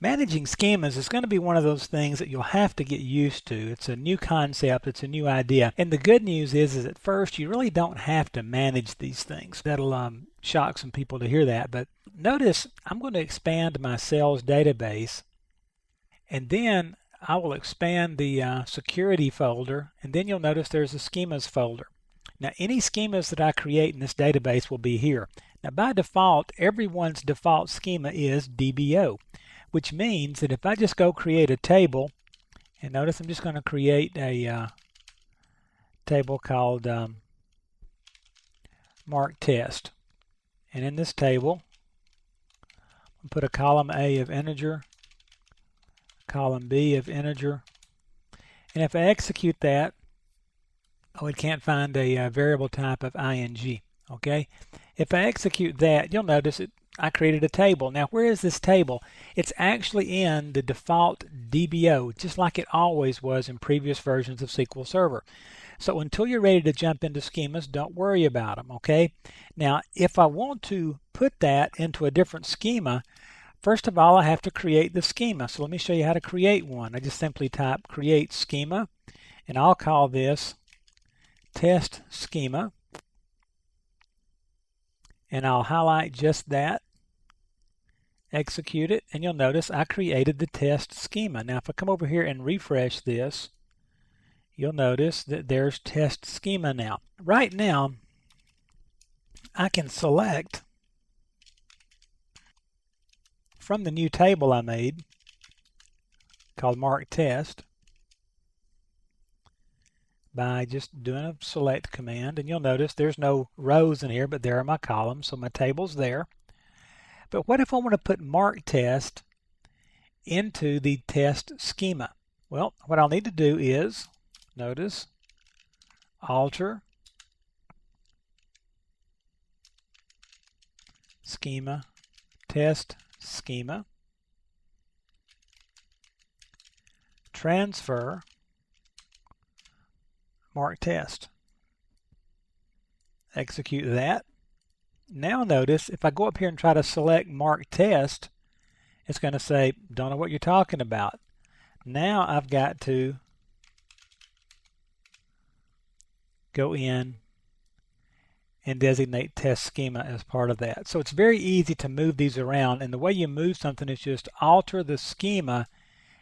Managing schemas is going to be one of those things that you'll have to get used to. It's a new concept, it's a new idea. And the good news is at first you really don't have to manage these things. That'll shock some people to hear that. But notice I'm going to expand my sales database, and then I will expand the security folder, and then you'll notice there's a schemas folder. Now any schemas that I create in this database will be here. Now by default, everyone's default schema is DBO, which means that if I just go create a table, and notice I'm just going to create a table called mark test. And in this table, I'll put a column A of integer, column B of integer. And if I execute that, oh, it can't find a variable type of ing. Okay? If I execute that, you'll notice I created a table. Now, where is this table? It's actually in the default DBO, just like it always was in previous versions of SQL Server. So until you're ready to jump into schemas, don't worry about them, okay? Now, if I want to put that into a different schema, first of all, I have to create the schema. So let me show you how to create one. I just simply type create schema, and I'll call this test schema. And I'll highlight just that, execute it, and you'll notice I created the test schema. Now if I come over here and refresh this, you'll notice that there's test schema now. Right now, I can select from the new table I made called mark test by just doing a select command, and you'll notice there's no rows in here, but there are my columns, so my table's there. But what if I want to put mark test into the test schema? Well, what I'll need to do is, notice, alter schema, test schema, transfer mark test. Execute that. Now notice if I go up here and try to select mark test, it's going to say, don't know what you're talking about. Now I've got to go in and designate test schema as part of that. So it's very easy to move these around, and the way you move something is just alter the schema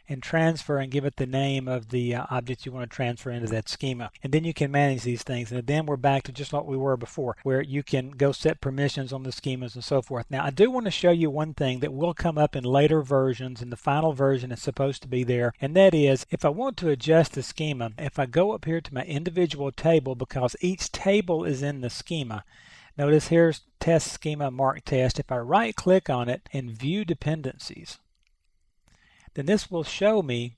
and transfer and give it the name of the object you want to transfer into that schema. And then you can manage these things. And then we're back to just what we were before, where you can go set permissions on the schemas and so forth. Now, I do want to show you one thing that will come up in later versions, and the final version is supposed to be there. And that is, if I want to adjust the schema, if I go up here to my individual table, because each table is in the schema, notice here's test schema mark test. If I right click on it and view dependencies, then this will show me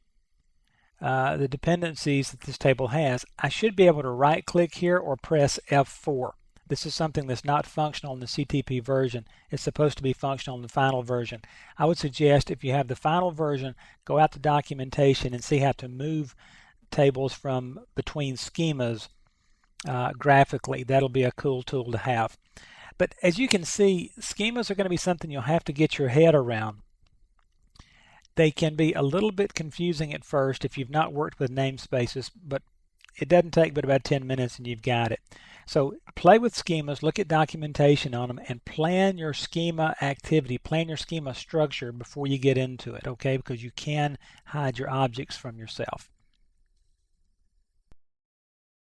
the dependencies that this table has. I should be able to right click here or press F4. This is something that's not functional in the CTP version. It's supposed to be functional in the final version. I would suggest if you have the final version, go out to documentation and see how to move tables from between schemas graphically. That'll be a cool tool to have. But as you can see, schemas are going to be something you'll have to get your head around. They can be a little bit confusing at first if you've not worked with namespaces, but it doesn't take but about 10 minutes and you've got it. So play with schemas, look at documentation on them, and plan your schema activity, plan your schema structure before you get into it, okay? Because you can hide your objects from yourself.